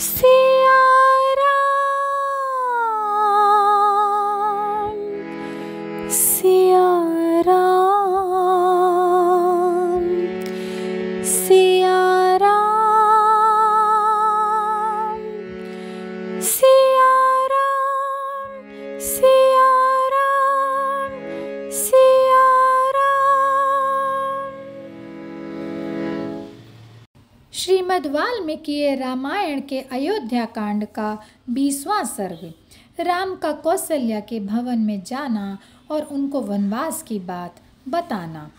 सिया राम, सिया राम, सिया राम, सिया राम, सिया राम, सिया राम। श्रीमद् वाल्मीकि रामायण के अयोध्या कांड का 20वां सर्ग। राम का कौशल्या के भवन में जाना और उनको वनवास की बात बताना।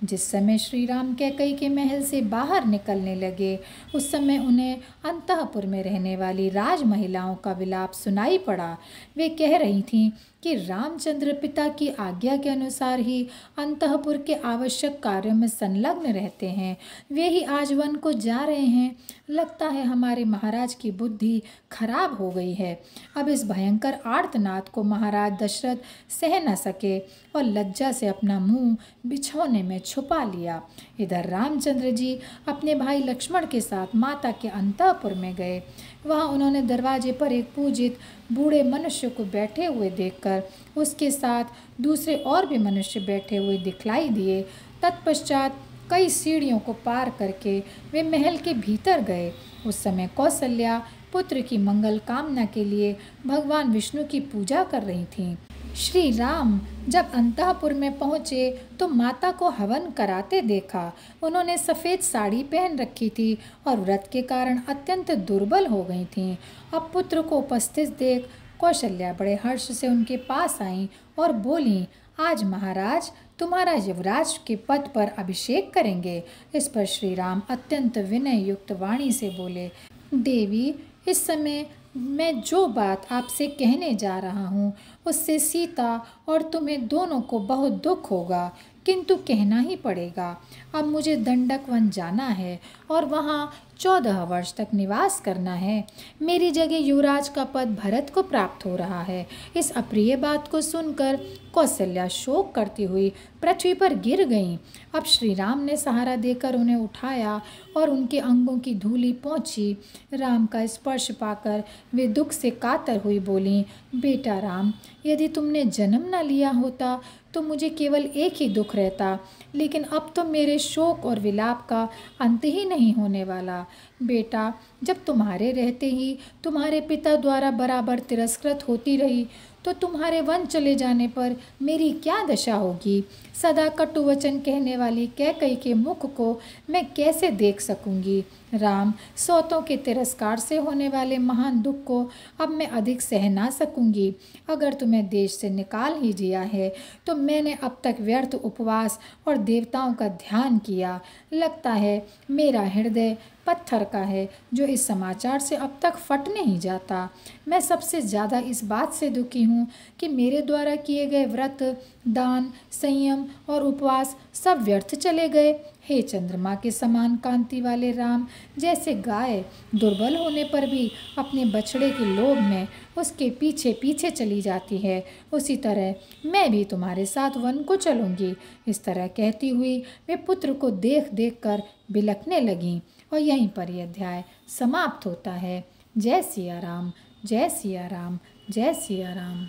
जिस समय श्री राम कैकई के महल से बाहर निकलने लगे, उस समय उन्हें अंतःपुर में रहने वाली राज महिलाओं का विलाप सुनाई पड़ा। वे कह रही थीं कि रामचंद्र पिता की आज्ञा के अनुसार ही अंतःपुर के आवश्यक कार्यों में संलग्न रहते हैं। वे ही आज वन को जा रहे हैं। लगता है हमारे महाराज की बुद्धि खराब हो गई है। अब इस भयंकर आर्तनाद को महाराज दशरथ सह न सके और लज्जा से अपना मुंह बिछौने में छुपा लिया। इधर रामचंद्र जी अपने भाई लक्ष्मण के साथ माता के अंतःपुर में गए। वहां उन्होंने दरवाजे पर एक पूजित बूढ़े मनुष्य को बैठे हुए देखकर उसके साथ दूसरे और भी मनुष्य बैठे हुए दिखलाई दिए। तत्पश्चात कई सीढ़ियों को पार करके वे महल के भीतर गए। उस समय कौशल्या पुत्र की मंगल कामना के लिए भगवान विष्णु की पूजा कर रही थीं। श्री राम जब अंतःपुर में पहुँचे तो माता को हवन कराते देखा। उन्होंने सफ़ेद साड़ी पहन रखी थी और व्रत के कारण अत्यंत दुर्बल हो गई थीं। अब पुत्र को उपस्थित देख कौशल्या बड़े हर्ष से उनके पास आईं और बोलीं, आज महाराज तुम्हारा युवराज के पद पर अभिषेक करेंगे। इस पर श्री राम अत्यंत विनय युक्त वाणी से बोले, देवी, इस समय मैं जो बात आपसे कहने जा रहा हूँ उससे सीता और तुम्हें दोनों को बहुत दुख होगा, किंतु कहना ही पड़ेगा। अब मुझे दंडक वन जाना है और वहाँ 14 वर्ष तक निवास करना है। मेरी जगह युवराज का पद भरत को प्राप्त हो रहा है। इस अप्रिय बात को सुनकर कौशल्या शोक करती हुई पृथ्वी पर गिर गईं। अब श्री राम ने सहारा देकर उन्हें उठाया और उनके अंगों की धूली पहुँची। राम का स्पर्श पाकर वे दुख से कातर हुई बोलीं, बेटा राम, यदि तुमने जन्म न लिया होता तो मुझे केवल एक ही दुख रहता, लेकिन अब तो मेरे शोक और विलाप का अंत ही नहीं होने वाला। बेटा, जब तुम्हारे रहते ही तुम्हारे पिता द्वारा बराबर तिरस्कृत होती रही तो तुम्हारे वन चले जाने पर मेरी क्या दशा होगी। सदा कटु वचन कहने वाली कैकई के मुख को मैं कैसे देख सकूंगी। राम, सौतों के तिरस्कार से होने वाले महान दुख को अब मैं अधिक सह ना सकूंगी। अगर तुम्हें देश से निकाल ही दिया है तो मैंने अब तक व्यर्थ उपवास और देवताओं का ध्यान किया। लगता है मेरा हृदय पत्थर का है जो इस समाचार से अब तक फट नहीं जाता। मैं सबसे ज़्यादा इस बात से दुखी हूँ कि मेरे द्वारा किए गए व्रत, दान, संयम और उपवास सब व्यर्थ चले गए। हे चंद्रमा के समान कांति वाले राम, जैसे गाय दुर्बल होने पर भी अपने बछड़े के लोभ में उसके पीछे पीछे चली जाती है, उसी तरह मैं भी तुम्हारे साथ वन को चलूँगी। इस तरह कहती हुई वे पुत्र को देख देख कर बिलखने लगीं। और यहीं पर यह अध्याय समाप्त होता है। जय सिया राम, जय सिया राम, जय सिया राम।